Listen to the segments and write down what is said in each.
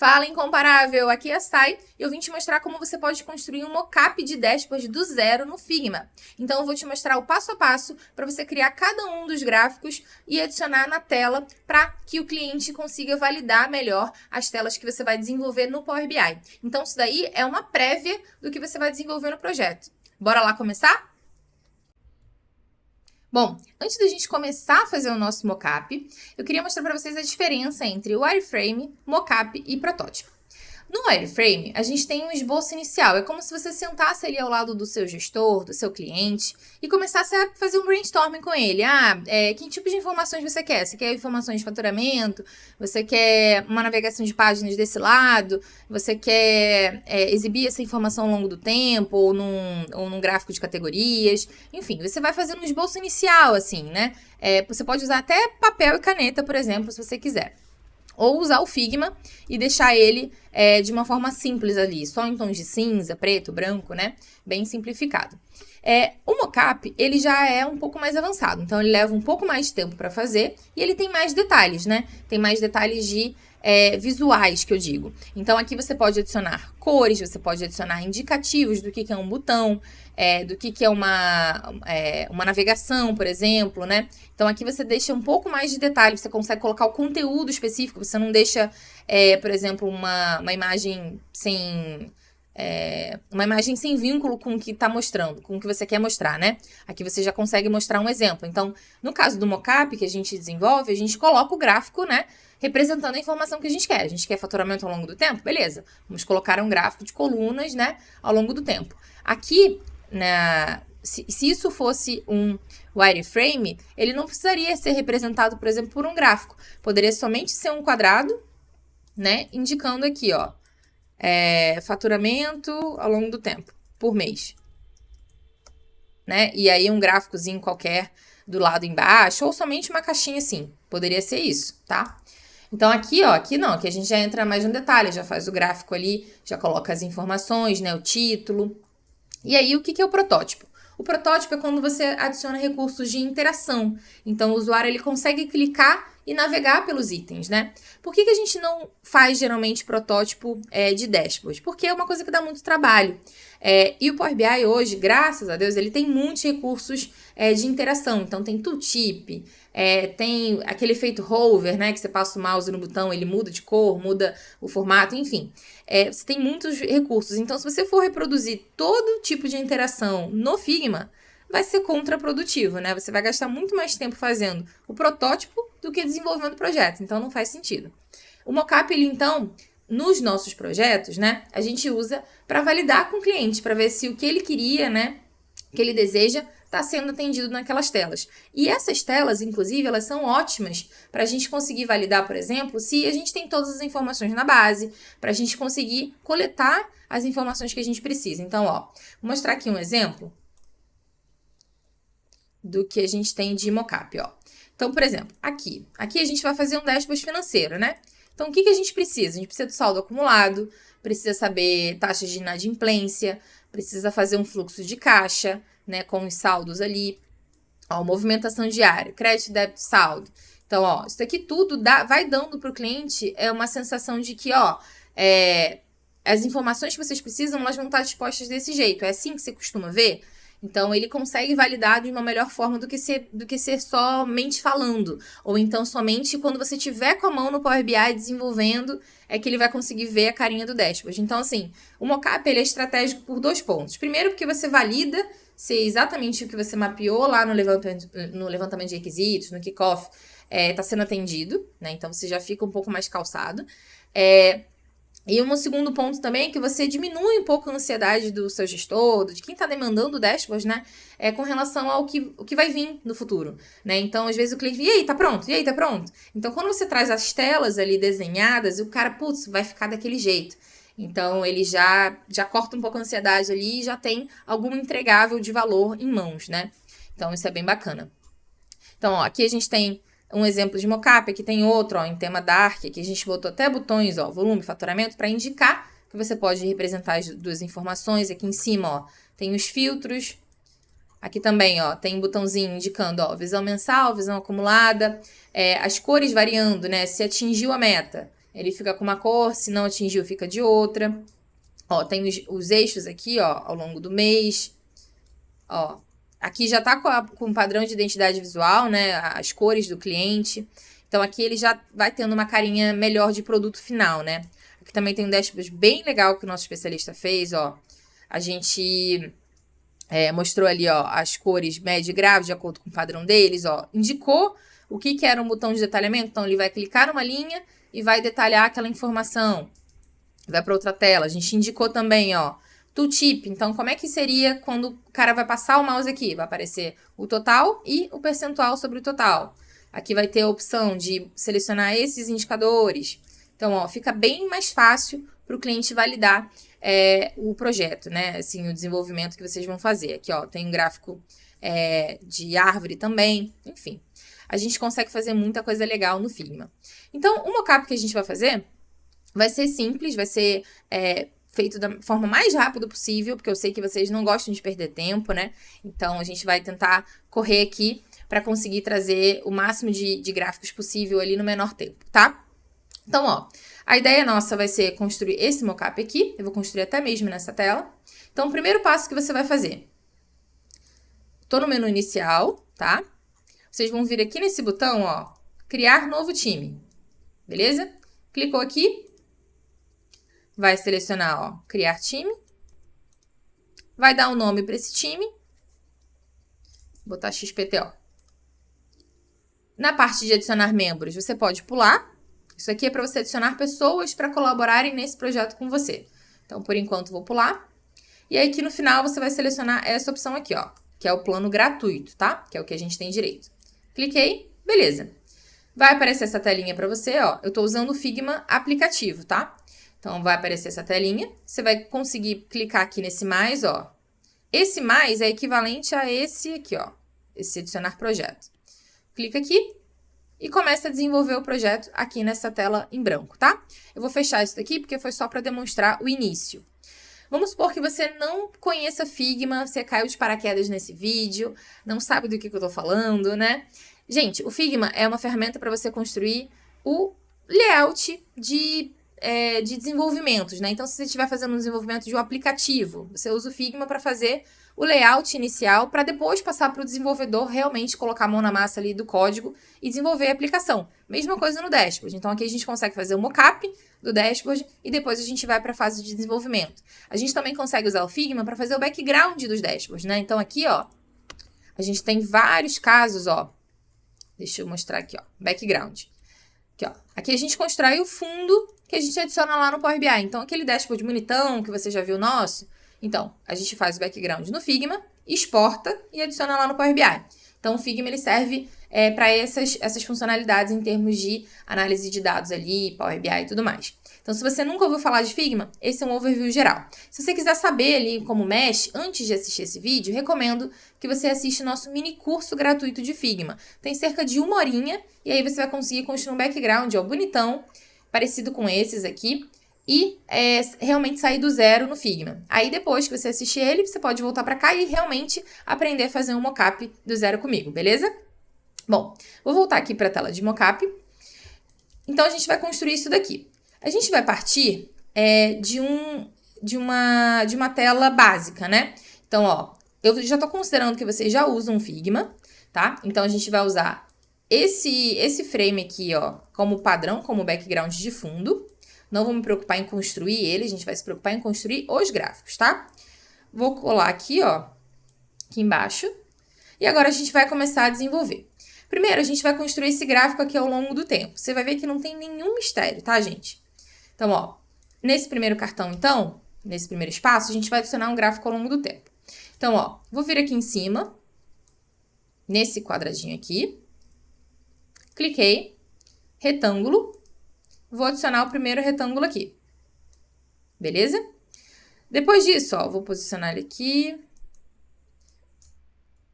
Fala, incomparável! Aqui é a Sai e eu vim te mostrar como você pode construir um mockup de dashboard do zero no Figma. Então eu vou te mostrar o passo a passo para você criar cada um dos gráficos e adicionar na tela para que o cliente consiga validar melhor as telas que você vai desenvolver no Power BI. Então isso daí é uma prévia do que você vai desenvolver no projeto. Bora lá começar? Bom, antes da gente começar a fazer o nosso mockup, eu queria mostrar para vocês a diferença entre o wireframe, mockup e protótipo. No wireframe, a gente tem um esboço inicial. É como se você sentasse ali ao lado do seu gestor, do seu cliente, e começasse a fazer um brainstorming com ele. Que tipo de informações você quer? Você quer informações de faturamento? Você quer uma navegação de páginas desse lado? Você quer exibir essa informação ao longo do tempo? Ou num gráfico de categorias? Enfim, você vai fazendo um esboço inicial, assim, né? Você pode usar até papel e caneta, por exemplo, se você quiser. Ou usar o Figma e deixar ele de uma forma simples ali, só em tons de cinza, preto, branco, né? Bem simplificado. O mockup, ele já é um pouco mais avançado, então ele leva um pouco mais de tempo para fazer e ele tem mais detalhes, né? Tem mais detalhes de visuais, que eu digo. Então, aqui você pode adicionar cores, você pode adicionar indicativos do que é um botão, do que é uma navegação, por exemplo, né? Então, aqui você deixa um pouco mais de detalhe, você consegue colocar o conteúdo específico, você não deixa, por exemplo, uma imagem sem... uma imagem sem vínculo com o que está mostrando, com o que você quer mostrar, né? Aqui você já consegue mostrar um exemplo. Então, no caso do mockup que a gente desenvolve, a gente coloca o gráfico, né? Representando a informação que a gente quer. A gente quer faturamento ao longo do tempo? Beleza. Vamos colocar um gráfico de colunas, né? Ao longo do tempo. Aqui, se isso fosse um wireframe, ele não precisaria ser representado, por exemplo, por um gráfico. Poderia somente ser um quadrado, né? Indicando aqui, ó. Faturamento ao longo do tempo, por mês. Né? E aí um gráficozinho qualquer do lado embaixo, ou somente uma caixinha assim. Poderia ser isso, tá? Então aqui, ó, aqui não, aqui a gente já entra mais no detalhe, já faz o gráfico ali, já coloca as informações, né, o título. E aí, o que é o protótipo? O protótipo é quando você adiciona recursos de interação. Então, o usuário ele consegue clicar e navegar pelos itens, né? Por que a gente não faz, geralmente, protótipo de dashboard? Porque é uma coisa que dá muito trabalho. E o Power BI hoje, graças a Deus, ele tem muitos recursos de interação. Então, tem tooltip, tem aquele efeito hover, né? Que você passa o mouse no botão, ele muda de cor, muda o formato, enfim. Você tem muitos recursos. Então, se você for reproduzir todo tipo de interação no Figma, vai ser contraprodutivo, né? Você vai gastar muito mais tempo fazendo o protótipo do que desenvolvendo o projeto. Então, não faz sentido. O mockup, ele, então, nos nossos projetos, né? A gente usa para validar com o cliente, para ver se o que ele queria, né? Que ele deseja, está sendo atendido naquelas telas. E essas telas, inclusive, elas são ótimas para a gente conseguir validar, por exemplo, se a gente tem todas as informações na base, para a gente conseguir coletar as informações que a gente precisa. Então, ó, vou mostrar aqui um exemplo do que a gente tem de mockup, ó. Então, por exemplo, aqui a gente vai fazer um dashboard financeiro, né? Então, o que a gente precisa? A gente precisa do saldo acumulado, precisa saber taxas de inadimplência, precisa fazer um fluxo de caixa, né, com os saldos ali, ó, movimentação diária, crédito, débito, saldo. Então, ó, isso aqui tudo vai dando para o cliente uma sensação de que, ó, as informações que vocês precisam, elas vão estar dispostas desse jeito. É assim que você costuma ver? Então, ele consegue validar de uma melhor forma do que ser somente falando. Ou então, somente quando você tiver com a mão no Power BI desenvolvendo, é que ele vai conseguir ver a carinha do dashboard. Então, assim, o mockup ele é estratégico por 2 pontos. Primeiro, porque você valida se exatamente o que você mapeou lá no levantamento de requisitos, no kickoff, está sendo atendido, né? Então, você já fica um pouco mais calçado. E um segundo ponto também é que você diminui um pouco a ansiedade do seu gestor, de quem está demandando o dashboard, né? Com relação ao que vai vir no futuro, né? Então, às vezes o cliente, e aí, tá pronto? E aí, tá pronto? Então, quando você traz as telas ali desenhadas, o cara, putz, vai ficar daquele jeito. Então, ele já corta um pouco a ansiedade ali e já tem algum entregável de valor em mãos, né? Então, isso é bem bacana. Então, ó, aqui a gente tem um exemplo de mockup, aqui tem outro, ó, em tema dark, aqui a gente botou até botões, ó, volume, faturamento, para indicar que você pode representar as 2 informações. Aqui em cima, ó, tem os filtros. Aqui também, ó, tem um botãozinho indicando, ó, visão mensal, visão acumulada, as cores variando, né, se atingiu a meta. ele fica com uma cor, se não atingiu, fica de outra. Ó, tem os eixos aqui, ó, ao longo do mês. Ó, aqui já tá com o padrão de identidade visual, né? As cores do cliente. Então, aqui ele já vai tendo uma carinha melhor de produto final, né? Aqui também tem um dashboard bem legal que o nosso especialista fez, ó. A gente mostrou ali, ó, as cores médio e grave de acordo com o padrão deles, ó. Indicou o que era um botão de detalhamento. Então, ele vai clicar numa linha e vai detalhar aquela informação. Vai para outra tela. A gente indicou também, ó, tooltip. Então, como é que seria quando o cara vai passar o mouse aqui? Vai aparecer o total e o percentual sobre o total. Aqui vai ter a opção de selecionar esses indicadores. Então, ó, fica bem mais fácil para o cliente validar o projeto, né? Assim, o desenvolvimento que vocês vão fazer. Aqui, ó, tem um gráfico de árvore também. Enfim, a gente consegue fazer muita coisa legal no Figma. Então, o mockup que a gente vai fazer vai ser simples, vai ser feito da forma mais rápida possível, porque eu sei que vocês não gostam de perder tempo, né? Então, a gente vai tentar correr aqui para conseguir trazer o máximo de gráficos possível ali no menor tempo, tá? Então, ó, a ideia nossa vai ser construir esse mockup aqui. Eu vou construir até mesmo nessa tela. Então, o primeiro passo que você vai fazer. Tô no menu inicial, tá? Vocês vão vir aqui nesse botão, ó, criar novo time. Beleza? Clicou aqui. Vai selecionar, ó, criar time. Vai dar um nome para esse time. Vou botar XPTO. Na parte de adicionar membros, você pode pular. Isso aqui é para você adicionar pessoas para colaborarem nesse projeto com você. Então, por enquanto, vou pular. E aí, aqui no final, você vai selecionar essa opção aqui, ó, que é o plano gratuito, tá? Que é o que a gente tem direito. Cliquei, beleza. Vai aparecer essa telinha para você, ó. Eu tô usando o Figma aplicativo, tá? Então, vai aparecer essa telinha. Você vai conseguir clicar aqui nesse mais, ó. Esse mais é equivalente a esse aqui, ó. Esse adicionar projeto. Clica aqui e começa a desenvolver o projeto aqui nessa tela em branco, tá? Eu vou fechar isso daqui porque foi só para demonstrar o início. Vamos supor que você não conheça Figma, você caiu de paraquedas nesse vídeo, não sabe do que eu tô falando, né? Gente, o Figma é uma ferramenta para você construir o layout de desenvolvimentos, né? Então, se você estiver fazendo um desenvolvimento de um aplicativo, você usa o Figma para fazer o layout inicial para depois passar para o desenvolvedor realmente colocar a mão na massa ali do código e desenvolver a aplicação. Mesma coisa no dashboard. Então, aqui a gente consegue fazer o mockup do dashboard e depois a gente vai para a fase de desenvolvimento. A gente também consegue usar o Figma para fazer o background dos dashboards, né? Então, aqui, ó, a gente tem vários casos, ó. Deixa eu mostrar aqui, ó, background. Aqui, ó. Aqui a gente constrói o fundo que a gente adiciona lá no Power BI. Então, aquele dashboard bonitão que você já viu nosso, então, a gente faz o background no Figma, exporta e adiciona lá no Power BI. Então, o Figma ele serve para essas funcionalidades em termos de análise de dados ali, Power BI e tudo mais. Então, se você nunca ouviu falar de Figma, esse é um overview geral. Se você quiser saber ali como mexe, antes de assistir esse vídeo, recomendo que você assista o nosso mini curso gratuito de Figma. Tem cerca de 1 horinha e aí você vai conseguir construir um background, ó, bonitão, parecido com esses aqui, e realmente sair do zero no Figma. Aí depois que você assistir ele, você pode voltar para cá e realmente aprender a fazer um mockup do zero comigo, beleza? Bom, vou voltar aqui para a tela de mockup. Então, a gente vai construir isso daqui. A gente vai partir de uma tela básica, né? Então, ó, eu já estou considerando que vocês já usam Figma, tá? Então, a gente vai usar esse frame aqui, ó, como padrão, como background de fundo. Não vou me preocupar em construir ele, a gente vai se preocupar em construir os gráficos, tá? Vou colar aqui, ó, aqui embaixo. E agora a gente vai começar a desenvolver. Primeiro, a gente vai construir esse gráfico aqui ao longo do tempo. Você vai ver que não tem nenhum mistério, tá, gente? Então, ó, nesse primeiro cartão, então, nesse primeiro espaço, a gente vai adicionar um gráfico ao longo do tempo. Então, ó, vou vir aqui em cima, nesse quadradinho aqui. Cliquei, retângulo. Vou adicionar o primeiro retângulo aqui. Beleza? Depois disso, ó, vou posicionar ele aqui.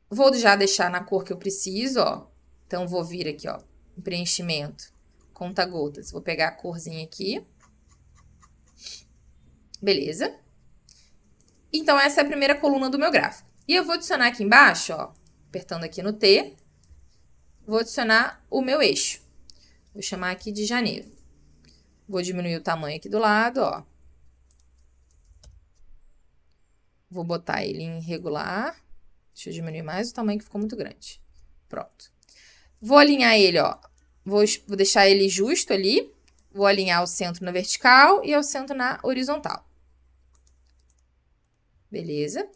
Vou já deixar na cor que eu preciso, ó. Então, vou vir aqui, ó, em preenchimento, conta-gotas. Vou pegar a corzinha aqui. Beleza? Então, essa é a primeira coluna do meu gráfico. E eu vou adicionar aqui embaixo, ó, apertando aqui no T, vou adicionar o meu eixo. Vou chamar aqui de janeiro. Vou diminuir o tamanho aqui do lado, ó. Vou botar ele em regular. Deixa eu diminuir mais o tamanho que ficou muito grande. Pronto. Vou alinhar ele, ó. Vou deixar ele justo ali. Vou alinhar o centro na vertical e o centro na horizontal. Beleza?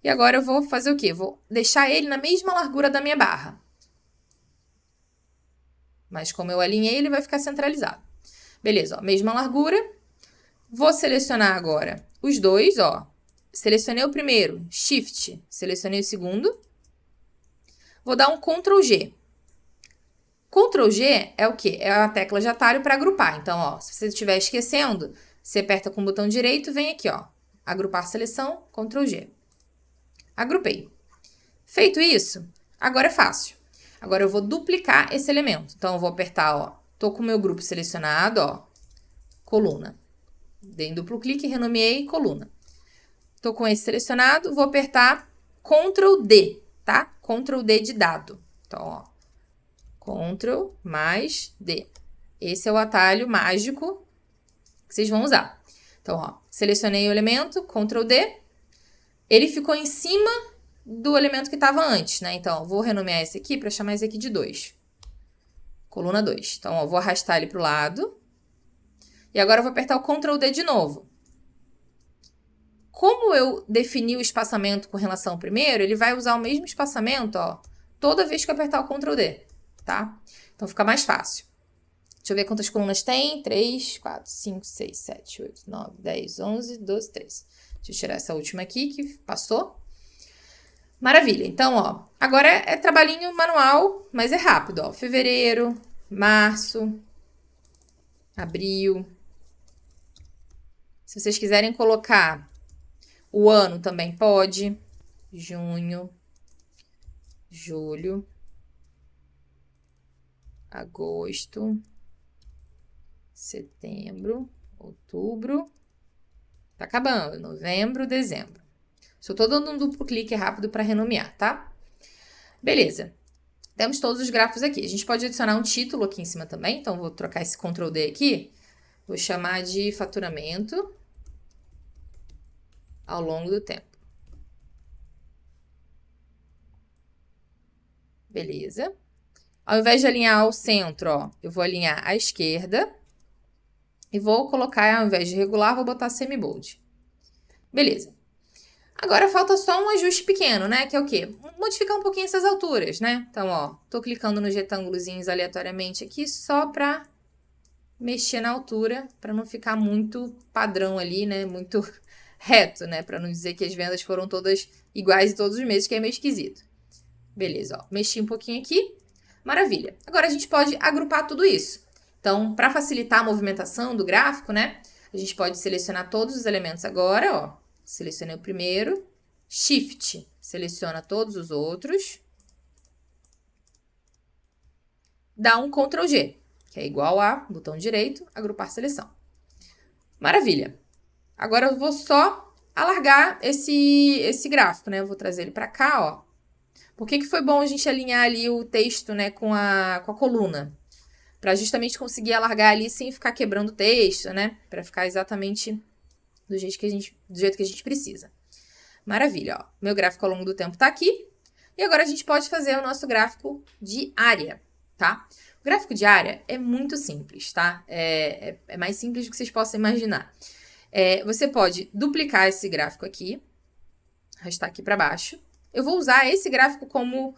E agora eu vou fazer o quê? Vou deixar ele na mesma largura da minha barra. Mas como eu alinhei, ele vai ficar centralizado. Beleza, ó. Mesma largura. Vou selecionar agora os dois, ó. Selecionei o primeiro, Shift. Selecionei o segundo. Vou dar um Ctrl G. Ctrl G é o quê? É a tecla de atalho para agrupar. Então, ó, se você estiver esquecendo, você aperta com o botão direito, vem aqui, ó. Agrupar seleção, Ctrl G. Agrupei. Feito isso, agora é fácil. Agora eu vou duplicar esse elemento. Então, eu vou apertar, ó. Tô com o meu grupo selecionado, ó. Coluna. Dei um duplo clique, renomeei coluna. Tô com esse selecionado, vou apertar Ctrl D, tá? Ctrl D de dado. Então, ó. Ctrl mais D. Esse é o atalho mágico que vocês vão usar. Então, ó, selecionei o elemento, Ctrl D. Ele ficou em cima do elemento que estava antes, né? Então, ó, vou renomear esse aqui para chamar esse aqui de 2. Coluna 2. Então, ó, vou arrastar ele para o lado. E agora eu vou apertar o Ctrl D de novo. Como eu defini o espaçamento com relação ao primeiro, ele vai usar o mesmo espaçamento, ó, toda vez que eu apertar o Ctrl D, tá? Então, fica mais fácil. Deixa eu ver quantas colunas tem. 3, 4, 5, 6, 7, 8, 9, 10, 11, 12, 13. Deixa eu tirar essa última aqui que passou. Maravilha. Então, ó, agora é trabalhinho manual, mas é rápido, ó. Fevereiro, março, abril. Se vocês quiserem colocar o ano também pode. Junho, julho, agosto, setembro, outubro. Tá acabando. Novembro, dezembro. Só tô dando um duplo clique rápido para renomear, tá? Beleza. Temos todos os gráficos aqui. A gente pode adicionar um título aqui em cima também. Então, vou trocar esse Ctrl D aqui. Vou chamar de faturamento ao longo do tempo. Beleza. Ao invés de alinhar ao centro, ó, eu vou alinhar à esquerda. E vou colocar, ao invés de regular, vou botar semi-bold. Beleza. Agora falta só um ajuste pequeno, né? Que é o quê? Modificar um pouquinho essas alturas, né? Então, ó, tô clicando nos retângulozinhos aleatoriamente aqui só pra mexer na altura, pra não ficar muito padrão ali, né? Muito reto, né? Pra não dizer que as vendas foram todas iguais em todos os meses, que é meio esquisito. Beleza, ó. Mexi um pouquinho aqui. Maravilha. Agora a gente pode agrupar tudo isso. Então, para facilitar a movimentação do gráfico, né? A gente pode selecionar todos os elementos agora, ó. Selecionei o primeiro. Shift, seleciona todos os outros. Dá um Ctrl G, que é igual a botão direito, agrupar seleção. Maravilha. Agora eu vou só alargar esse gráfico, né? Eu vou trazer ele para cá, ó. Por que foi bom a gente alinhar ali o texto, né, com a coluna? Para justamente conseguir alargar ali sem ficar quebrando o texto, né? Para ficar exatamente do jeito que a gente precisa. Maravilha, ó. Meu gráfico ao longo do tempo tá aqui. E agora a gente pode fazer o nosso gráfico de área, tá? O gráfico de área é muito simples, tá? É mais simples do que vocês possam imaginar. Você pode duplicar esse gráfico aqui, arrastar aqui para baixo. Eu vou usar esse gráfico como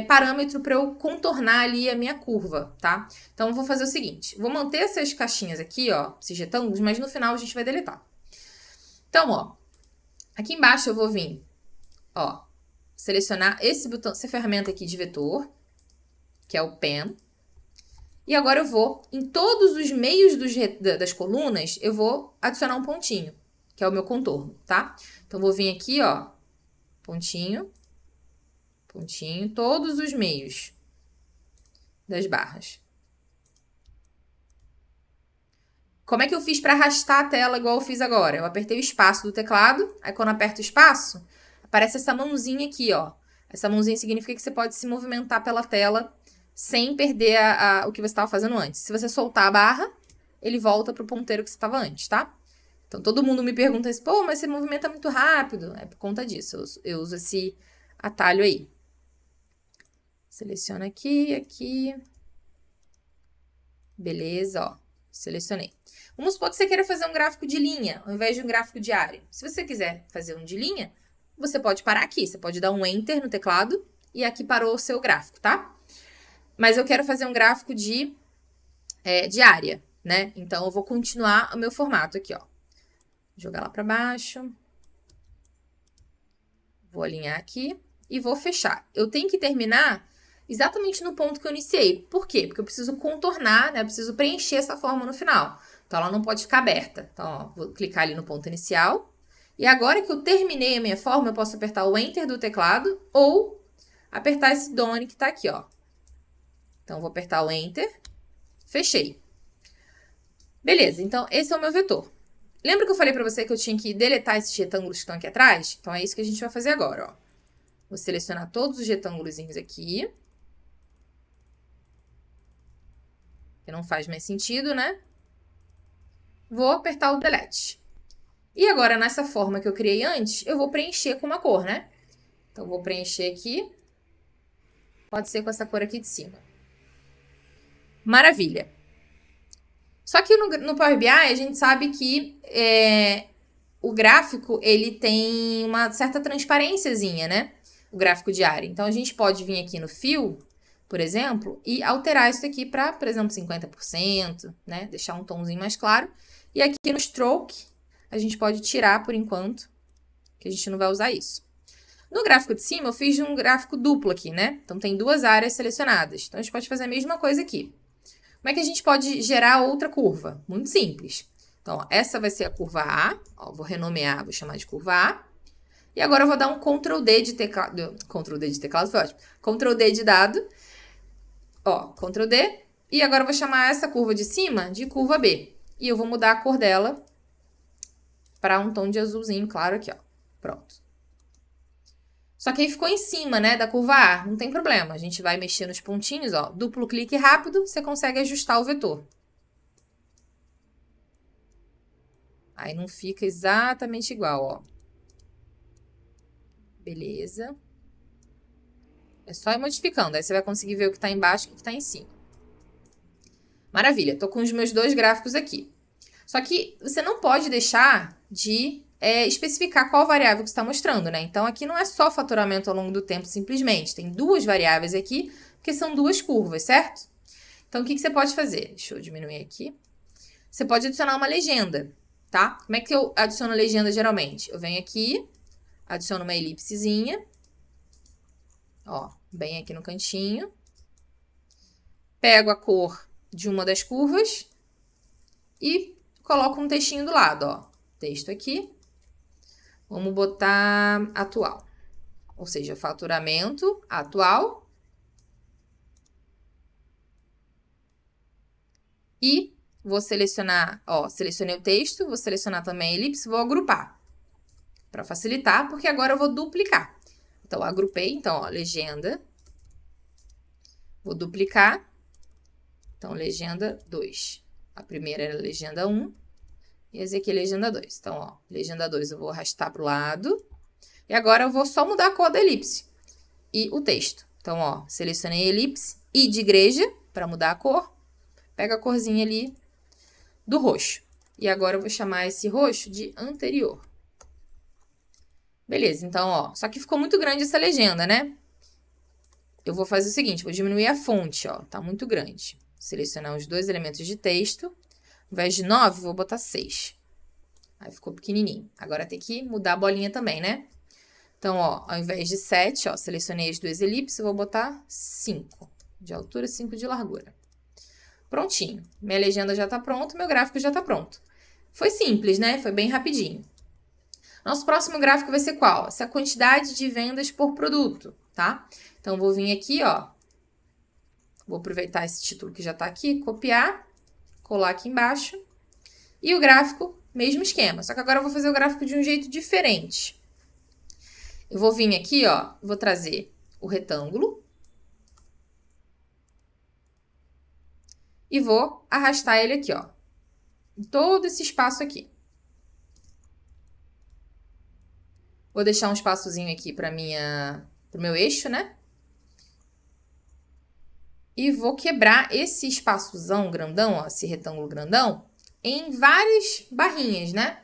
parâmetro para eu contornar ali a minha curva, tá? Então, eu vou fazer o seguinte. Vou manter essas caixinhas aqui, ó, esses retângulos, mas no final a gente vai deletar. Então, ó, aqui embaixo eu vou vir, ó, selecionar esse botão, essa ferramenta aqui de vetor, que é o Pen. E agora eu vou, em todos os meios das colunas, eu vou adicionar um pontinho, que é o meu contorno, tá? Então, vou vir aqui, ó, pontinho, pontinho, todos os meios das barras. Como é que eu fiz para arrastar a tela igual eu fiz agora? Eu apertei o espaço do teclado, aí quando eu aperto o espaço, aparece essa mãozinha aqui, ó. Essa mãozinha significa que você pode se movimentar pela tela sem perder o que você estava fazendo antes. Se você soltar a barra, ele volta para o ponteiro que você estava antes, tá? Então, todo mundo me pergunta assim, pô, mas você movimenta muito rápido. É por conta disso, eu uso esse atalho aí. Seleciono aqui, aqui. Beleza, ó. Selecionei. Vamos supor que você queira fazer um gráfico de linha, ao invés de um gráfico de área. Se você quiser fazer um de linha, você pode parar aqui. Você pode dar um Enter no teclado e aqui parou o seu gráfico, tá? Mas eu quero fazer um gráfico de área, né? Então, eu vou continuar o meu formato aqui, ó. Jogar lá para baixo. Vou alinhar aqui e vou fechar. Eu tenho que terminar exatamente no ponto que eu iniciei. Por quê? Porque eu preciso contornar, né? Eu preciso preencher essa forma no final. Então, ela não pode ficar aberta. Então, ó, vou clicar ali no ponto inicial. E agora que eu terminei a minha forma, eu posso apertar o Enter do teclado ou apertar esse Done que tá aqui, ó. Então, vou apertar o Enter. Fechei. Beleza, então esse é o meu vetor. Lembra que eu falei para você que eu tinha que deletar esses retângulos que estão aqui atrás? Então, é isso que a gente vai fazer agora, ó. Vou selecionar todos os retângulozinhos aqui. Que não faz mais sentido, né? Vou apertar o Delete. E agora, nessa forma que eu criei antes, eu vou preencher com uma cor, né? Então, vou preencher aqui. Pode ser com essa cor aqui de cima. Maravilha. Só que no Power BI, a gente sabe que o gráfico, ele tem uma certa transparênciazinha, né? O gráfico de área. Então, a gente pode vir aqui no Fill, por exemplo, e alterar isso aqui para, por exemplo, 50%, né? Deixar um tomzinho mais claro. E aqui no Stroke, a gente pode tirar por enquanto, que a gente não vai usar isso. No gráfico de cima, eu fiz um gráfico duplo aqui, né? Então, tem duas áreas selecionadas. Então, a gente pode fazer a mesma coisa aqui. Como é que a gente pode gerar outra curva? Muito simples. Então, ó, essa vai ser a curva A. Ó, vou renomear, vou chamar de curva A. E agora eu vou dar um Ctrl D de teclado. Ctrl D de teclado foi ótimo. Ctrl D de dado. Ó, Ctrl D. E agora eu vou chamar essa curva de cima de curva B. E eu vou mudar a cor dela para um tom de azulzinho claro aqui, ó. Pronto. Só que aí ficou em cima, né, da curva A. Não tem problema. A gente vai mexer nos pontinhos, ó. Duplo clique rápido, você consegue ajustar o vetor. Aí não fica exatamente igual, ó. Beleza. É só ir modificando. Aí você vai conseguir ver o que tá embaixo e o que tá em cima. Maravilha. Tô com os meus dois gráficos aqui. Só que você não pode deixar de especificar qual variável que você está mostrando, né? Então, aqui não é só faturamento ao longo do tempo, simplesmente. Tem duas variáveis aqui, porque são duas curvas, certo? Então, o que você pode fazer? Deixa eu diminuir aqui. Você pode adicionar uma legenda, tá? Como é que eu adiciono legenda geralmente? Eu venho aqui, adiciono uma elipsezinha. Ó, bem aqui no cantinho. Pego a cor de uma das curvas e coloco um textinho do lado, ó. Texto aqui. Vamos botar atual. Ou seja, faturamento atual. E vou selecionar, ó, selecionei o texto, vou selecionar também a elipse, vou agrupar. Para facilitar, porque agora eu vou duplicar. Então, agrupei, então, ó, legenda. Vou duplicar. Então, legenda 2. A primeira era legenda 1. E esse aqui é legenda 2. Então, ó, legenda 2 eu vou arrastar para o lado. E agora eu vou só mudar a cor da elipse e o texto. Então, ó, selecionei a elipse e de igreja para mudar a cor. Pega a corzinha ali do roxo. E agora eu vou chamar esse roxo de anterior. Beleza, então, ó, só que ficou muito grande essa legenda, né? Eu vou fazer o seguinte, vou diminuir a fonte, ó, tá muito grande. Selecionar os dois elementos de texto. Ao invés de 9, vou botar 6. Aí ficou pequenininho. Agora tem que mudar a bolinha também, né? Então, ó, ao invés de 7, ó, selecionei as duas elipses, vou botar 5 de altura, 5 de largura. Prontinho. Minha legenda já tá pronta, meu gráfico já tá pronto. Foi simples, né? Foi bem rapidinho. Nosso próximo gráfico vai ser qual? Essa quantidade de vendas por produto, tá? Então, vou vir aqui, ó. Vou aproveitar esse título que já tá aqui, copiar, colar aqui embaixo. E o gráfico, mesmo esquema. Só que agora eu vou fazer o gráfico de um jeito diferente. Eu vou vir aqui, ó, vou trazer o retângulo. E vou arrastar ele aqui, ó. todo esse espaço aqui. Vou deixar um espaçozinho aqui para o meu eixo, né? E vou quebrar esse espaçozão grandão, ó, esse retângulo grandão, em várias barrinhas, né?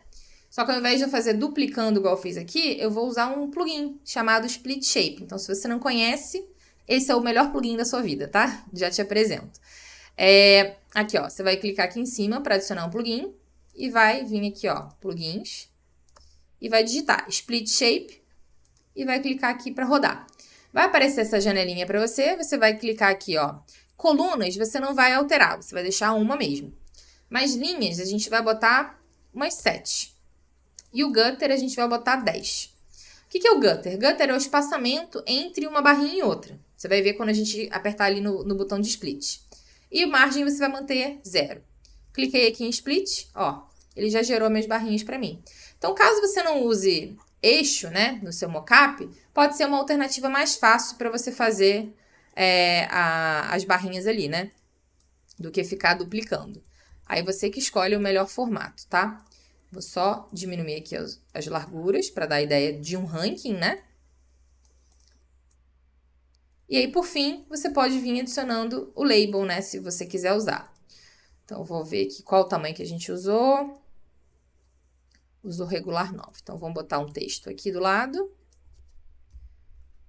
Só que ao invés de eu fazer duplicando igual eu fiz aqui, eu vou usar um plugin chamado Split Shape. Então, se você não conhece, esse é o melhor plugin da sua vida, tá? Já te apresento. Aqui, ó, você vai clicar aqui em cima para adicionar um plugin e vai vir aqui, ó, plugins, e vai digitar Split Shape e vai clicar aqui para rodar. Vai aparecer essa janelinha para você, você vai clicar aqui, ó. Colunas você não vai alterar, você vai deixar uma mesmo. Mas linhas a gente vai botar umas 7. E o gutter a gente vai botar 10. O que é o gutter? Gutter é o espaçamento entre uma barrinha e outra. Você vai ver quando a gente apertar ali no botão de split. E margem você vai manter 0. Cliquei aqui em split, ó, ele já gerou minhas barrinhas para mim. Então, caso você não use eixo, né, no seu mockup, pode ser uma alternativa mais fácil para você fazer as barrinhas ali, né, do que ficar duplicando. Aí você que escolhe o melhor formato, tá? Vou só diminuir aqui as larguras para dar a ideia de um ranking, né? E aí, por fim, você pode vir adicionando o label, né, se você quiser usar. Então, eu vou ver aqui qual o tamanho que a gente usou. Usou regular 9. Então, vamos botar um texto aqui do lado.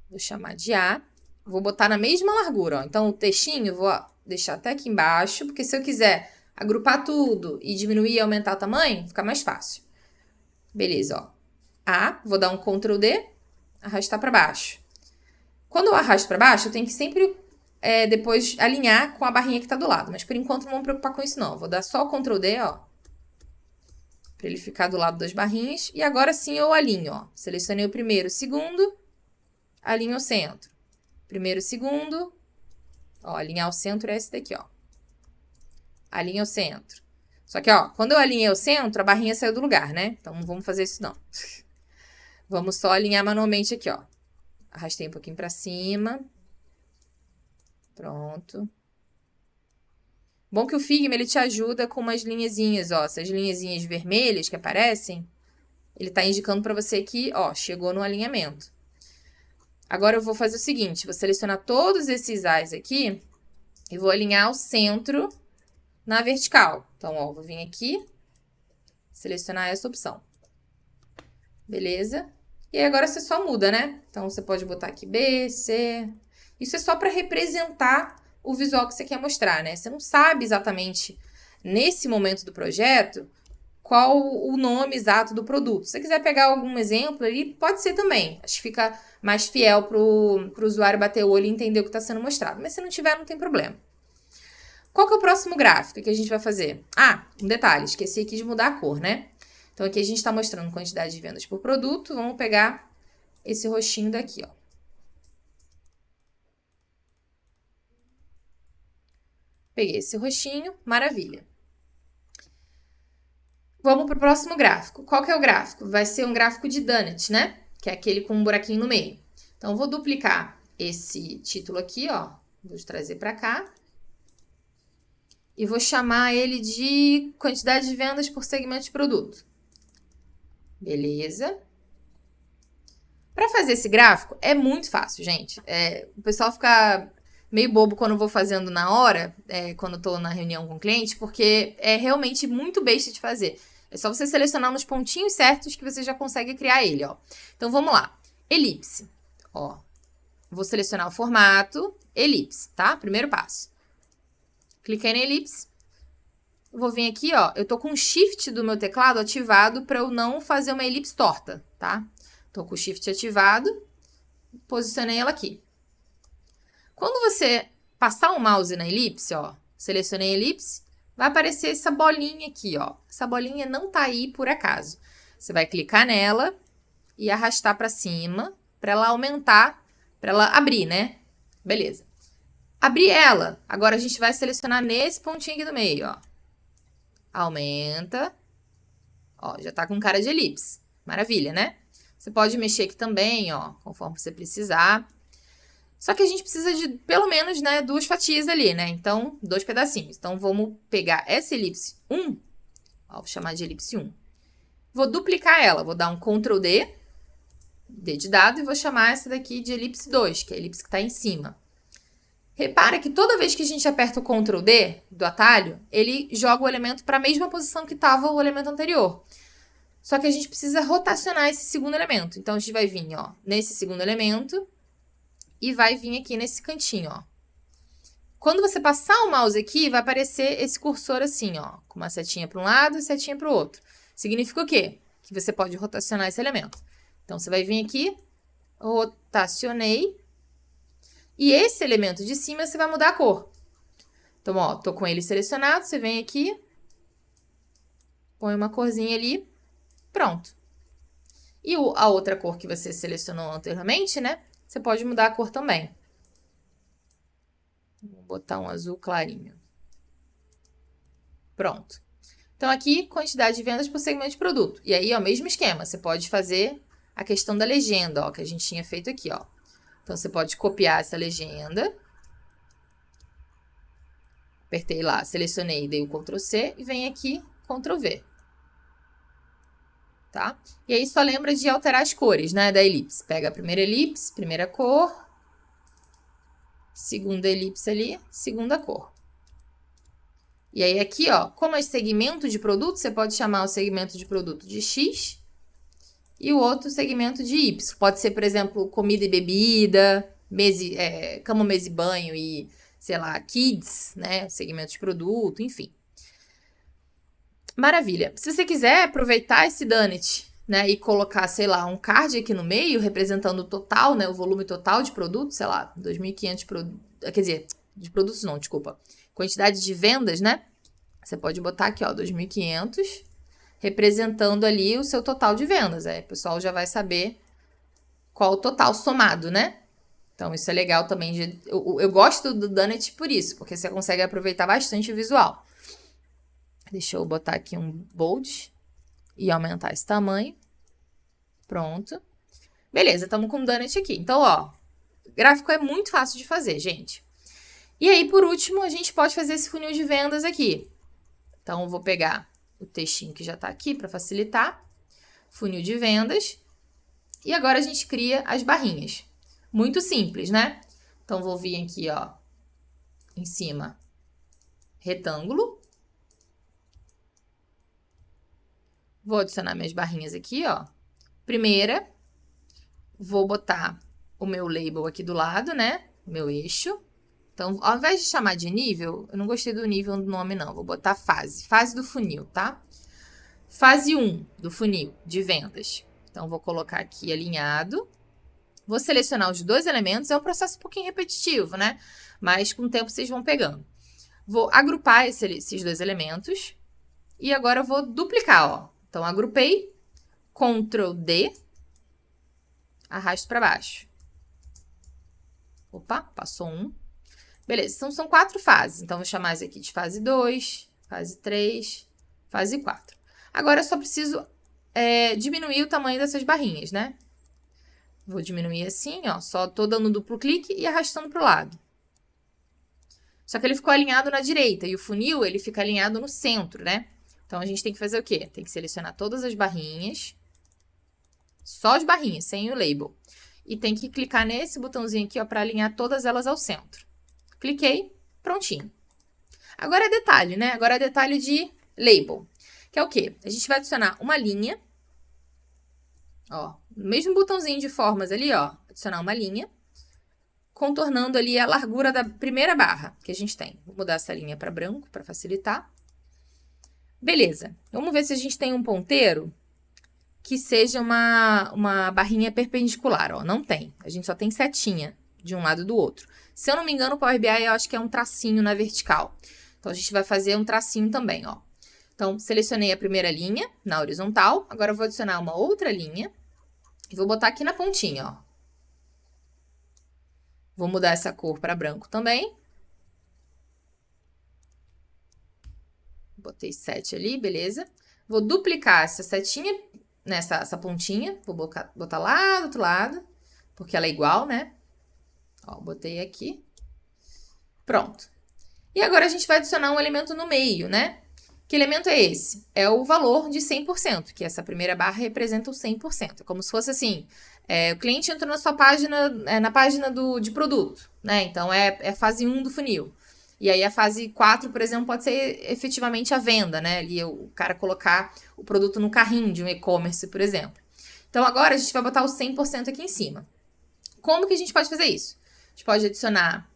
Vou chamar de A. Vou botar na mesma largura, ó. Então, o textinho eu vou deixar até aqui embaixo, porque se eu quiser agrupar tudo e diminuir e aumentar o tamanho, fica mais fácil. Beleza, ó. A, vou dar um Ctrl D, arrastar para baixo. Quando eu arrasto para baixo, eu tenho que sempre depois alinhar com a barrinha que está do lado. Mas por enquanto não vamos preocupar com isso não. Vou dar só o Ctrl D, ó. Para ele ficar do lado das barrinhas. E agora sim eu alinho, ó. Selecionei o primeiro, o segundo, alinho o centro. Primeiro, segundo, ó, alinhar o centro é esse daqui, ó. Alinha o centro. Só que, ó, quando eu alinhei o centro, a barrinha saiu do lugar, né? Então, não vamos fazer isso, não. Vamos só alinhar manualmente aqui, ó. Arrastei um pouquinho pra cima. Pronto. Bom que o Figma, ele te ajuda com umas linhazinhas, ó. Essas linhazinhas vermelhas que aparecem, ele tá indicando pra você que, ó, chegou no alinhamento. Agora, eu vou fazer o seguinte, vou selecionar todos esses As aqui e vou alinhar o centro na vertical. Então, ó, vou vir aqui, selecionar essa opção. Beleza? E aí, agora você só muda, né? Então, você pode botar aqui B, C. Isso é só para representar o visual que você quer mostrar, né? Você não sabe exatamente, nesse momento do projeto, qual o nome exato do produto. Se você quiser pegar algum exemplo ali, pode ser também. Acho que fica mais fiel para o usuário bater o olho e entender o que está sendo mostrado. Mas se não tiver, não tem problema. Qual que é o próximo gráfico que a gente vai fazer? Ah, um detalhe, esqueci aqui de mudar a cor, né? Então, aqui a gente está mostrando quantidade de vendas por produto. Vamos pegar esse roxinho daqui, ó. Peguei esse roxinho, maravilha. Vamos para o próximo gráfico. Qual que é o gráfico? Vai ser um gráfico de donut, né? Que é aquele com um buraquinho no meio. Então, vou duplicar esse título aqui, ó. Vou trazer para cá. E vou chamar ele de quantidade de vendas por segmento de produto. Beleza. Para fazer esse gráfico, é muito fácil, gente. O pessoal fica meio bobo quando eu vou fazendo na hora, quando eu tô na reunião com o cliente, porque é realmente muito besta de fazer. É só você selecionar nos pontinhos certos que você já consegue criar ele, ó. Então, vamos lá. Elipse. Ó, vou selecionar o formato, elipse, tá? Primeiro passo. Cliquei na elipse. Vou vir aqui, ó, eu tô com o shift do meu teclado ativado para eu não fazer uma elipse torta, tá? Tô com o shift ativado, posicionei ela aqui. Quando você passar o mouse na elipse, ó, selecionei a elipse, vai aparecer essa bolinha aqui, ó. Essa bolinha não tá aí por acaso. Você vai clicar nela e arrastar para cima, para ela aumentar, para ela abrir, né? Beleza. Abrir ela. Agora a gente vai selecionar nesse pontinho aqui do meio, ó. Aumenta. Ó, já tá com cara de elipse. Maravilha, né? Você pode mexer aqui também, ó, conforme você precisar. Só que a gente precisa de, pelo menos, né, 2 fatias ali, né? Então, 2 pedacinhos. Então, vamos pegar essa elipse 1 Ó, vou chamar de elipse 1. Vou duplicar ela, vou dar um Ctrl D, D de dado, e vou chamar essa daqui de elipse 2, que é a elipse que está em cima. Repara que toda vez que a gente aperta o Ctrl D do atalho, ele joga o elemento para a mesma posição que estava o elemento anterior. Só que a gente precisa rotacionar esse segundo elemento. Então, a gente vai vir, ó, nesse segundo elemento e vai vir aqui nesse cantinho, ó. Quando você passar o mouse aqui, vai aparecer esse cursor assim, ó, com uma setinha para um lado e setinha para o outro. Significa o quê? Que você pode rotacionar esse elemento. Então, você vai vir aqui, rotacionei. E esse elemento de cima, você vai mudar a cor. Então, ó, tô com ele selecionado, você vem aqui, põe uma corzinha ali, pronto. E a outra cor que você selecionou anteriormente, né? Você pode mudar a cor também. Vou botar um azul clarinho. Pronto. Então, aqui, quantidade de vendas por segmento de produto. E aí, ó, mesmo esquema, você pode fazer a questão da legenda, ó, que a gente tinha feito aqui, ó. Então, você pode copiar essa legenda. Apertei lá, selecionei, dei o Ctrl C e vem aqui, Ctrl V. Tá? E aí, só lembra de alterar as cores, né, da elipse. Pega a primeira elipse, primeira cor. Segunda elipse ali, segunda cor. E aí, aqui, ó, como é segmento de produto, você pode chamar o segmento de produto de X e o outro segmento de Y. Pode ser, por exemplo, comida e bebida, cama, mesa e banho e, sei lá, kids, né? Segmento de produto, enfim. Maravilha. Se você quiser aproveitar esse donut, né, e colocar, sei lá, um card aqui no meio, representando o total, né, o volume total de produtos, sei lá, 2.500 produtos, quer dizer, de produtos não, desculpa, quantidade de vendas, né? Você pode botar aqui, ó, 2.500, representando ali o seu total de vendas. Aí o pessoal já vai saber qual o total somado, né? Então, isso é legal também. Eu gosto do donut por isso, porque você consegue aproveitar bastante o visual. Deixa eu botar aqui um bold e aumentar esse tamanho. Pronto. Beleza, estamos com o donut aqui. Então, ó, o gráfico é muito fácil de fazer, gente. E aí, por último, a gente pode fazer esse funil de vendas aqui. Então, eu vou pegar o textinho que já está aqui para facilitar. Funil de vendas. E agora a gente cria as barrinhas. Muito simples, né? Então, vou vir aqui, ó, em cima, retângulo. Vou adicionar minhas barrinhas aqui, ó. Primeira, vou botar o meu label aqui do lado, né? Meu eixo. Então, ao invés de chamar de nível, eu não gostei do nível do nome, não. Vou botar fase. Fase do funil, tá? Fase 1 do funil de vendas. Então, vou colocar aqui alinhado. Vou selecionar os dois elementos. É um processo um pouquinho repetitivo, né? Mas com o tempo vocês vão pegando. Vou agrupar esses dois elementos. E agora eu vou duplicar, ó. Então, agrupei. Ctrl D. Arrasto para baixo. Opa, passou um. Beleza, então são 4 fases. Então, vou chamar isso aqui de fase 2, fase 3, fase 4. Agora, eu só preciso diminuir o tamanho dessas barrinhas, né? Vou diminuir assim, ó. Só tô dando duplo clique e arrastando pro lado. Só que ele ficou alinhado na direita. E o funil, ele fica alinhado no centro, né? Então, a gente tem que fazer o quê? Tem que selecionar todas as barrinhas. Só as barrinhas, sem o label. E tem que clicar nesse botãozinho aqui, ó, para alinhar todas elas ao centro. Cliquei, prontinho. Agora é detalhe, né? Agora é detalhe de label. Que é o quê? A gente vai adicionar uma linha. Ó, no mesmo botãozinho de formas ali, ó. Adicionar uma linha. Contornando ali a largura da primeira barra que a gente tem. Vou mudar essa linha para branco, para facilitar. Beleza. Vamos ver se a gente tem um ponteiro que seja uma barrinha perpendicular, ó. Não tem. A gente só tem setinha de um lado e do outro. Se eu não me engano, o Power BI eu acho que é um tracinho na vertical. Então, a gente vai fazer um tracinho também, ó. Então, selecionei a primeira linha na horizontal. Agora, eu vou adicionar uma outra linha. E vou botar aqui na pontinha, ó. Vou mudar essa cor para branco também. Botei 7 ali, beleza. Vou duplicar essa setinha, essa pontinha. Vou botar lá do outro lado, porque ela é igual, né? Ó, botei aqui. Pronto. E agora a gente vai adicionar um elemento no meio, né? Que elemento é esse? É o valor de 100%, que essa primeira barra representa o 100%. É como se fosse assim, o cliente entrou na sua página, na página de produto, né? Então, é a fase 1 do funil. E aí, a fase 4, por exemplo, pode ser efetivamente a venda, né? Ali, o cara colocar o produto no carrinho de um e-commerce, por exemplo. Então, agora, a gente vai botar o 100% aqui em cima. Como que a gente pode fazer isso? A gente pode adicionar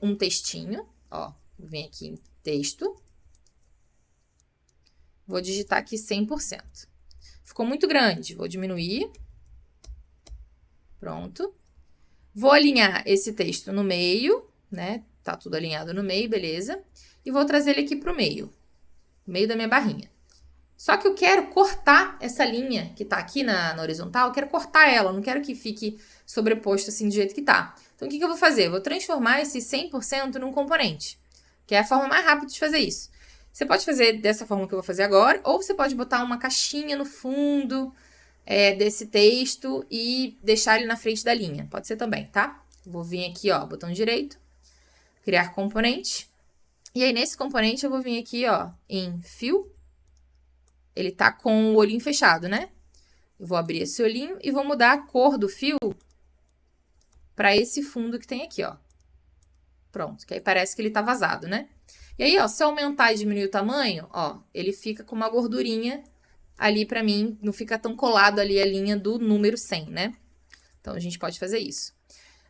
um textinho, ó, vem aqui em texto. Vou digitar aqui 100%. Ficou muito grande, vou diminuir. Pronto. Vou alinhar esse texto no meio, né? Tá tudo alinhado no meio, beleza. E vou trazer ele aqui pro meio, no meio da minha barrinha. Só que eu quero cortar essa linha que tá aqui na horizontal, eu quero cortar ela, eu não quero que fique sobreposto assim do jeito que tá. Então, o que eu vou fazer? Eu vou transformar esse 100% num componente, que é a forma mais rápida de fazer isso. Você pode fazer dessa forma que eu vou fazer agora, ou você pode botar uma caixinha no fundo desse texto e deixar ele na frente da linha. Pode ser também, tá? Vou vir aqui, ó, botão direito, criar componente. E aí, nesse componente, eu vou vir aqui, ó, em Fill. Ele tá com o olhinho fechado, né? Eu vou abrir esse olhinho e vou mudar a cor do fio para esse fundo que tem aqui, ó. Pronto, que aí parece que ele tá vazado, né? E aí, ó, se eu aumentar e diminuir o tamanho, ó, ele fica com uma gordurinha ali pra mim, não fica tão colado ali a linha do número 100, né? Então, a gente pode fazer isso.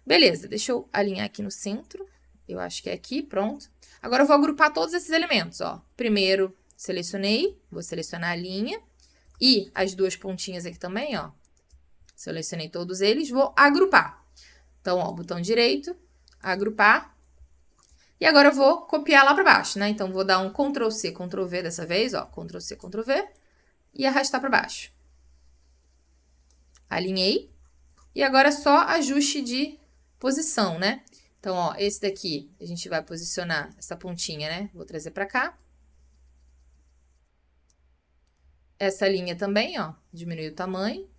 Beleza, deixa eu alinhar aqui no centro. Eu acho que é aqui, pronto. Agora, eu vou agrupar todos esses elementos, ó. Primeiro, selecionei, vou selecionar a linha e as duas pontinhas aqui também, ó. Selecionei todos eles, vou agrupar. Então, ó, botão direito, agrupar. E agora eu vou copiar lá para baixo, né? Então, vou dar um Ctrl+C, Ctrl+V dessa vez, ó. Ctrl+C, Ctrl+V e arrastar para baixo. Alinhei. E agora é só ajuste de posição, né? Então, ó, esse daqui a gente vai posicionar essa pontinha, né? Vou trazer para cá. Essa linha também, ó, diminuir o tamanho.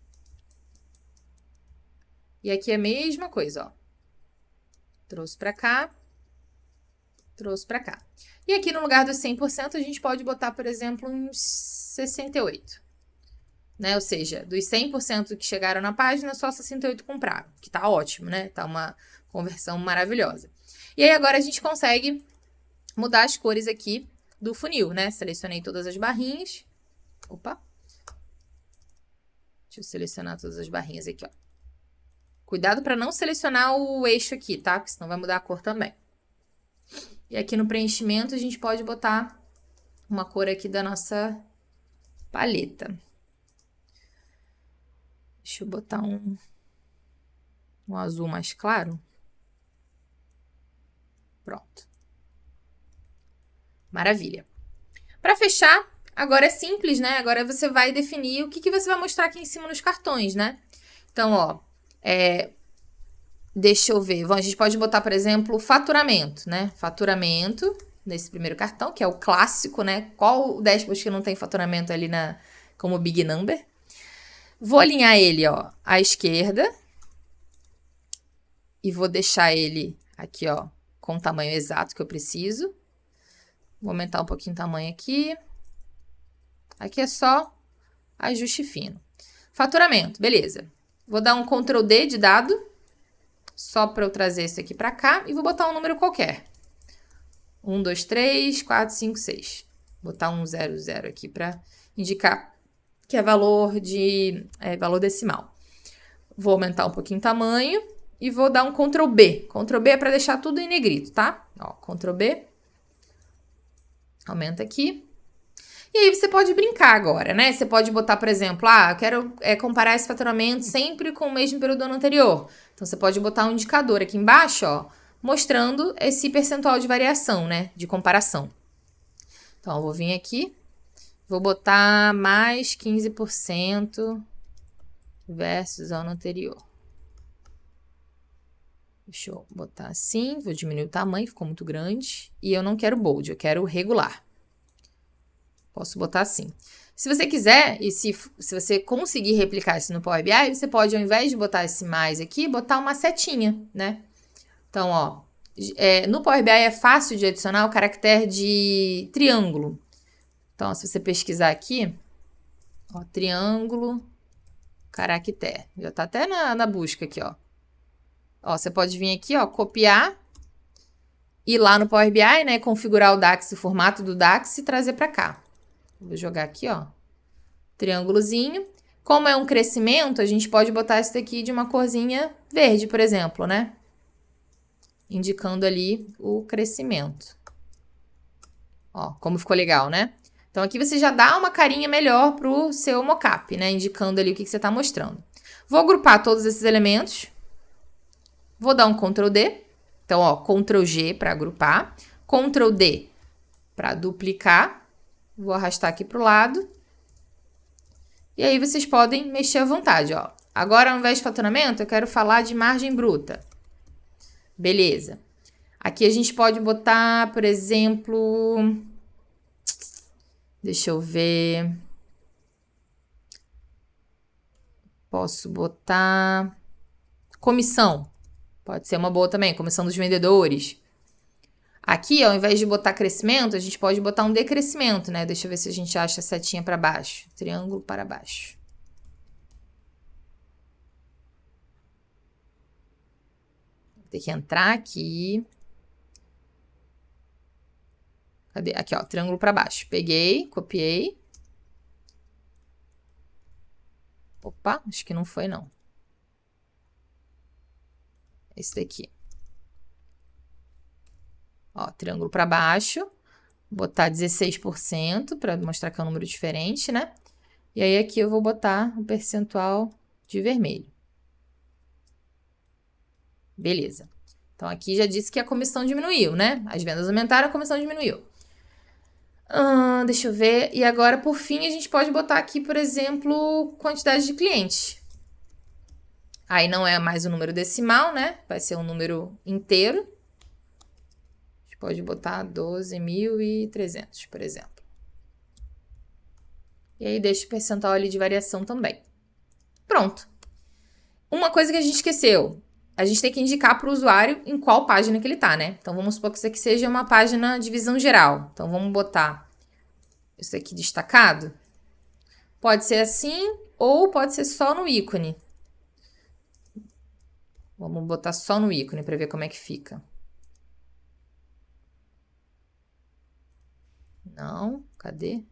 E aqui é a mesma coisa, ó. Trouxe para cá. Trouxe para cá. E aqui no lugar dos 100%, a gente pode botar, por exemplo, uns 68. Né? Ou seja, dos 100% que chegaram na página, só 68 compraram. Que tá ótimo, né? Tá uma conversão maravilhosa. E aí, agora a gente consegue mudar as cores aqui do funil, né? Selecionei todas as barrinhas. Opa! Deixa eu selecionar todas as barrinhas aqui, ó. Cuidado para não selecionar o eixo aqui, tá? Porque senão vai mudar a cor também. E aqui no preenchimento, a gente pode botar uma cor aqui da nossa paleta. Deixa eu botar um azul mais claro. Pronto. Maravilha. Para fechar, agora é simples, né? Agora você vai definir o que você vai mostrar aqui em cima nos cartões, né? Então, ó, deixa eu ver. A gente pode botar, por exemplo, faturamento, né? Faturamento nesse primeiro cartão, que é o clássico, né? Qual o dashboard que não tem faturamento ali como big number? Vou alinhar ele, ó, à esquerda. E vou deixar ele aqui, ó, com o tamanho exato que eu preciso. Vou aumentar um pouquinho o tamanho aqui. Aqui é só ajuste fino. Faturamento, beleza. Vou dar um Ctrl D de dado, só para eu trazer esse aqui para cá, e vou botar um número qualquer. 1, 2, 3, 4, 5, 6. Vou botar um 0, 0 aqui para indicar que é valor decimal. Vou aumentar um pouquinho o tamanho e vou dar um Ctrl B. Ctrl B é para deixar tudo em negrito, tá? Ó, Ctrl B. Aumenta aqui. E aí, você pode brincar agora, né? Você pode botar, por exemplo, eu quero comparar esse faturamento sempre com o mesmo período do ano anterior. Então, você pode botar um indicador aqui embaixo, ó, mostrando esse percentual de variação, né? De comparação. Então, eu vou vir aqui, vou botar mais 15% versus ano anterior. Deixa eu botar assim, vou diminuir o tamanho, ficou muito grande. E eu não quero bold, eu quero regular. Posso botar assim. Se você quiser, e se você conseguir replicar isso no Power BI, você pode, ao invés de botar esse mais aqui, botar uma setinha, né? Então, ó, no Power BI é fácil de adicionar o caractere de triângulo. Então, se você pesquisar aqui, ó, triângulo, caractere. Já tá até na busca aqui, ó. Ó, você pode vir aqui, ó, copiar, ir lá no Power BI, né, configurar o DAX, o formato do DAX e trazer para cá. Vou jogar aqui, ó, triângulozinho. Como é um crescimento, a gente pode botar isso daqui de uma corzinha verde, por exemplo, né? Indicando ali o crescimento. Ó, como ficou legal, né? Então, aqui você já dá uma carinha melhor pro seu mockup, né? Indicando ali o que você tá mostrando. Vou agrupar todos esses elementos. Vou dar um Ctrl D. Então, ó, Ctrl G para agrupar. Ctrl D para duplicar. Vou arrastar aqui pro lado. E aí, vocês podem mexer à vontade, ó. Agora, ao invés de faturamento, eu quero falar de margem bruta. Beleza. Aqui a gente pode botar, por exemplo... Deixa eu ver... Posso botar... Comissão. Pode ser uma boa também, comissão dos vendedores. Aqui, ao invés de botar crescimento, a gente pode botar um decrescimento, né? Deixa eu ver se a gente acha a setinha para baixo. Triângulo para baixo. Vou ter que entrar aqui. Cadê? Aqui, ó, triângulo para baixo. Peguei, copiei. Opa, acho que não foi, não. Esse daqui. Ó, triângulo para baixo. Botar 16% para mostrar que é um número diferente, né? E aí aqui eu vou botar um percentual de vermelho. Beleza. Então, aqui já disse que a comissão diminuiu, né? As vendas aumentaram, a comissão diminuiu. Deixa eu ver. E agora, por fim, a gente pode botar aqui, por exemplo, quantidade de clientes. Aí não é mais um número decimal, né? Vai ser um número inteiro. A gente pode botar 12.300, por exemplo. E aí deixa o percentual ali de variação também. Pronto. Uma coisa que a gente esqueceu. A gente tem que indicar para o usuário em qual página que ele tá, né? Então, vamos supor que isso aqui seja uma página de visão geral. Então, vamos botar isso aqui destacado. Pode ser assim ou pode ser só no ícone. Vamos botar só no ícone para ver como é que fica. Não, cadê?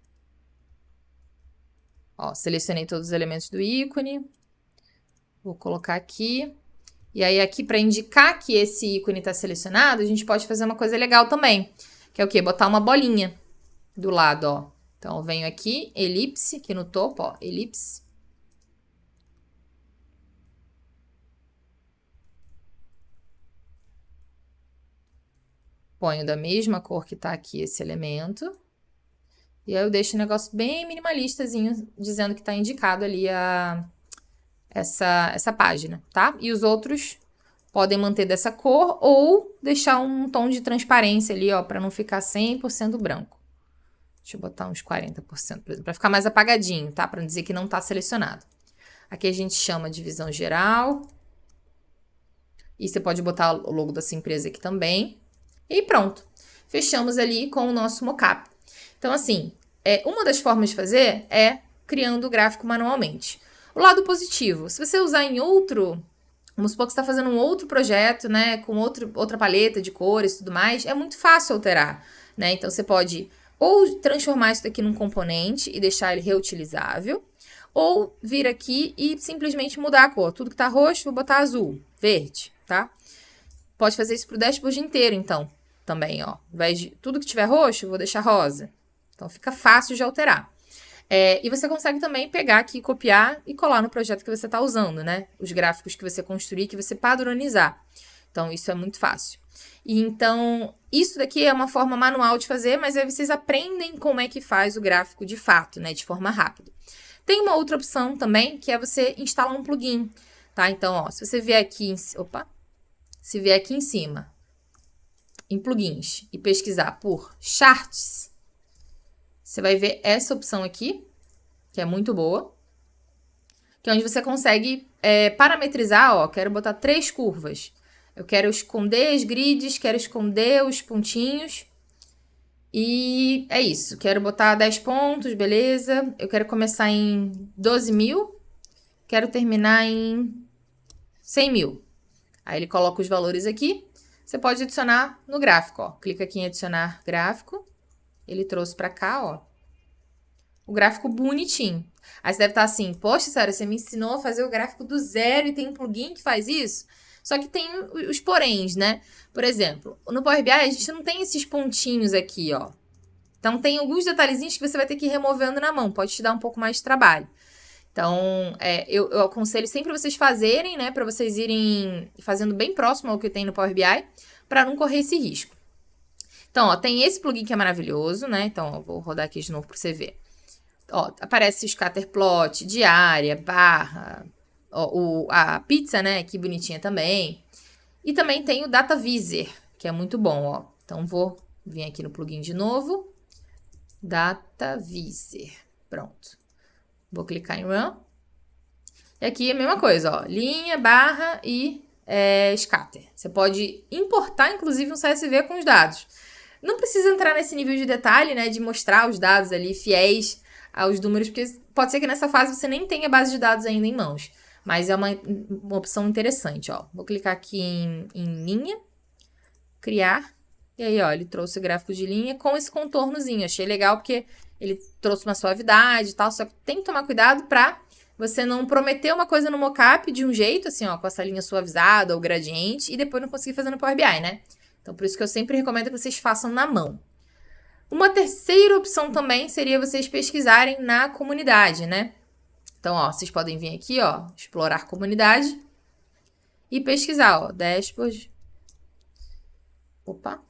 Ó, selecionei todos os elementos do ícone. Vou colocar aqui. E aí, aqui, para indicar que esse ícone está selecionado, a gente pode fazer uma coisa legal também. Que é o quê? Botar uma bolinha do lado, ó. Então, eu venho aqui, elipse, aqui no topo, ó, elipse. Ponho da mesma cor que tá aqui esse elemento. E aí, eu deixo o negócio bem minimalistazinho, dizendo que tá indicado ali essa página, tá? E os outros podem manter dessa cor ou deixar um tom de transparência ali, ó, para não ficar 100% branco. Deixa eu botar uns 40%, por exemplo, para ficar mais apagadinho, tá? Para não dizer que não tá selecionado. Aqui a gente chama de visão geral. E você pode botar o logo da sua empresa aqui também. E pronto. Fechamos ali com o nosso mockup. Então, assim, uma das formas de fazer é criando o gráfico manualmente. O lado positivo, se você usar em outro... Vamos supor que você está fazendo um outro projeto, né? Com outra paleta de cores e tudo mais. É muito fácil alterar, né? Então, você pode ou transformar isso daqui num componente e deixar ele reutilizável. Ou vir aqui e simplesmente mudar a cor. Tudo que tá roxo, vou botar azul, verde, tá? Pode fazer isso pro dashboard inteiro, então, também, ó. Ao invés de tudo que tiver roxo, eu vou deixar rosa. Então, fica fácil de alterar. E você consegue também pegar aqui, copiar e colar no projeto que você está usando, né? Os gráficos que você construir, que você padronizar. Então, isso é muito fácil. E então, isso daqui é uma forma manual de fazer, mas aí vocês aprendem como é que faz o gráfico de fato, né? De forma rápida. Tem uma outra opção também, que é você instalar um plugin, tá? Então, ó, se você vier aqui... Se vier aqui em cima, em plugins, e pesquisar por charts... Você vai ver essa opção aqui, que é muito boa, que é onde você consegue parametrizar, ó, quero botar 3 curvas. Eu quero esconder as grids, quero esconder os pontinhos. E é isso. Quero botar 10 pontos, beleza. Eu quero começar em 12 mil. Quero terminar em 100 mil. Aí ele coloca os valores aqui. Você pode adicionar no gráfico, ó. Clica aqui em adicionar gráfico. Ele trouxe pra cá, ó. O gráfico bonitinho. Aí você deve estar assim, poxa, Sarah, você me ensinou a fazer o gráfico do zero e tem um plugin que faz isso? Só que tem os poréns, né? Por exemplo, no Power BI a gente não tem esses pontinhos aqui, ó. Então tem alguns detalhezinhos que você vai ter que ir removendo na mão. Pode te dar um pouco mais de trabalho. Então, eu aconselho sempre vocês fazerem, né? Para vocês irem fazendo bem próximo ao que tem no Power BI, para não correr esse risco. Então, ó, tem esse plugin que é maravilhoso, né? Então, eu vou rodar aqui de novo para você ver. Ó, aparece o scatterplot, diária, barra, ó, a pizza, né? Que bonitinha também. E também tem o Data Vizer, que é muito bom, ó. Então, vou vir aqui no plugin de novo. Data Vizer. Pronto. Vou clicar em Run. E aqui é a mesma coisa, ó. Linha, barra e scatter. Você pode importar, inclusive, um CSV com os dados. Não precisa entrar nesse nível de detalhe, né? De mostrar os dados ali fiéis aos números, porque pode ser que nessa fase você nem tenha base de dados ainda em mãos. Mas é uma opção interessante, ó. Vou clicar aqui em linha, criar. E aí, ó, ele trouxe o gráfico de linha com esse contornozinho. Achei legal porque ele trouxe uma suavidade e tal, só que tem que tomar cuidado pra você não prometer uma coisa no mockup de um jeito, assim, ó, com essa linha suavizada ou gradiente, e depois não conseguir fazer no Power BI, né? Então, por isso que eu sempre recomendo que vocês façam na mão. Uma terceira opção também seria vocês pesquisarem na comunidade, né? Então, ó, vocês podem vir aqui, ó, explorar comunidade e pesquisar, ó, dashboard. Opa.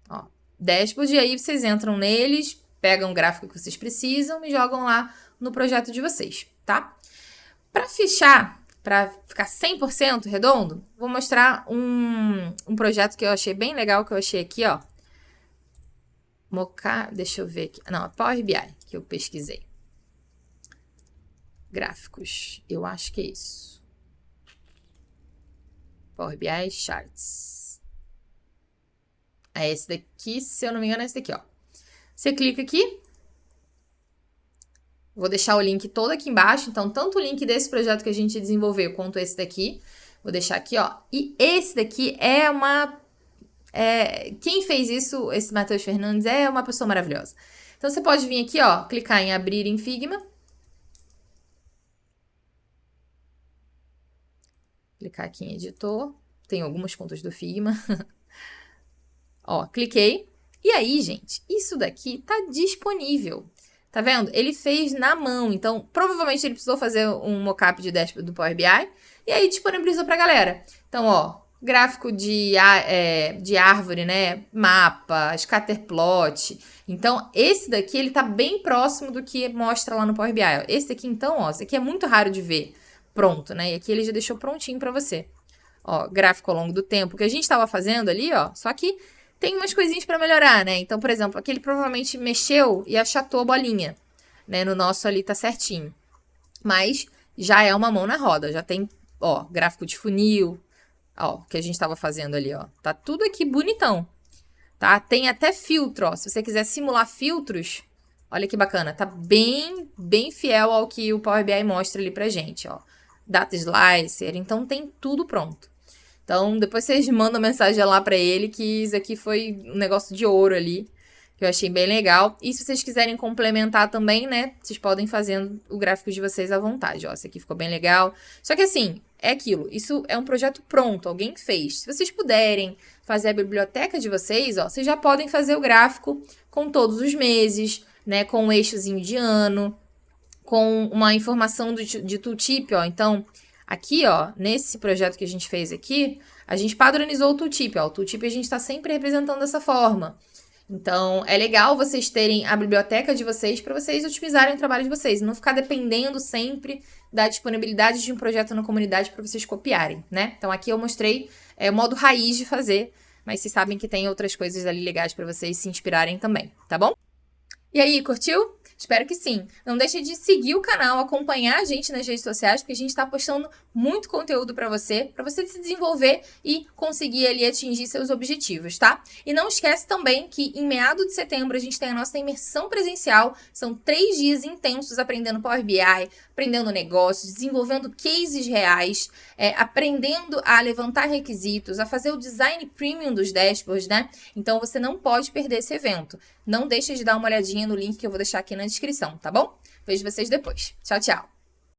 Ó, dashboard, e aí vocês entram neles, pegam o gráfico que vocês precisam e jogam lá no projeto de vocês, tá? Para fechar, para ficar 100% redondo, vou mostrar um projeto que eu achei bem legal, que eu achei aqui, ó. Deixa eu ver aqui. Não, é Power BI que eu pesquisei. Gráficos, eu acho que é isso. Power BI Charts. É esse daqui, se eu não me engano, é esse daqui, ó. Você clica aqui. Vou deixar o link todo aqui embaixo. Então, tanto o link desse projeto que a gente desenvolveu, quanto esse daqui. Vou deixar aqui, ó. E esse daqui é uma... quem fez isso, esse Matheus Fernandes, é uma pessoa maravilhosa. Então, você pode vir aqui, ó, clicar em abrir em Figma. Clicar aqui em editor. Tem algumas contas do Figma. Ó, cliquei. E aí, gente, isso daqui tá disponível. Tá vendo? Ele fez na mão. Então, provavelmente ele precisou fazer um mockup de dashboard do Power BI. E aí disponibilizou pra galera. Então, ó, gráfico de árvore, né? Mapa, scatterplot. Então, esse daqui, ele tá bem próximo do que mostra lá no Power BI. Esse daqui, então, ó, esse aqui é muito raro de ver pronto, né? E aqui ele já deixou prontinho pra você. Ó, gráfico ao longo do tempo. O que a gente tava fazendo ali, ó, só que tem umas coisinhas para melhorar, né? Então, por exemplo, aqui ele provavelmente mexeu e achatou a bolinha, né? No nosso ali tá certinho. Mas já é uma mão na roda, já tem, ó, gráfico de funil, ó, que a gente tava fazendo ali, ó. Tá tudo aqui bonitão, tá? Tem até filtro, ó. Se você quiser simular filtros, olha que bacana, tá bem fiel ao que o Power BI mostra ali pra gente, ó. Data Slicer, então tem tudo pronto. Então, depois vocês mandam mensagem lá pra ele que isso aqui foi um negócio de ouro ali, que eu achei bem legal. E se vocês quiserem complementar também, né, vocês podem fazendo o gráfico de vocês à vontade, ó. Esse aqui ficou bem legal. Só que assim, é aquilo, isso é um projeto pronto, alguém fez. Se vocês puderem fazer a biblioteca de vocês, ó, vocês já podem fazer o gráfico com todos os meses, né, com um eixozinho de ano, com uma informação de tooltip, ó. Então, aqui, ó, nesse projeto que a gente fez aqui, a gente padronizou o tooltip, ó. O tooltip a gente está sempre representando dessa forma. Então, é legal vocês terem a biblioteca de vocês para vocês otimizarem o trabalho de vocês. E não ficar dependendo sempre da disponibilidade de um projeto na comunidade para vocês copiarem, né? Então, aqui eu mostrei o modo raiz de fazer, mas vocês sabem que tem outras coisas ali legais para vocês se inspirarem também, tá bom? E aí, curtiu? Espero que sim. Não deixe de seguir o canal, acompanhar a gente nas redes sociais, porque a gente está postando muito conteúdo para você se desenvolver e conseguir ali atingir seus objetivos, tá? E não esquece também que em meados de setembro a gente tem a nossa imersão presencial. São 3 dias intensos aprendendo Power BI, aprendendo negócios, desenvolvendo cases reais, aprendendo a levantar requisitos, a fazer o design premium dos dashboards, né? Então você não pode perder esse evento. Não deixe de dar uma olhadinha no link que eu vou deixar aqui na descrição, tá bom? Vejo vocês depois. Tchau, tchau!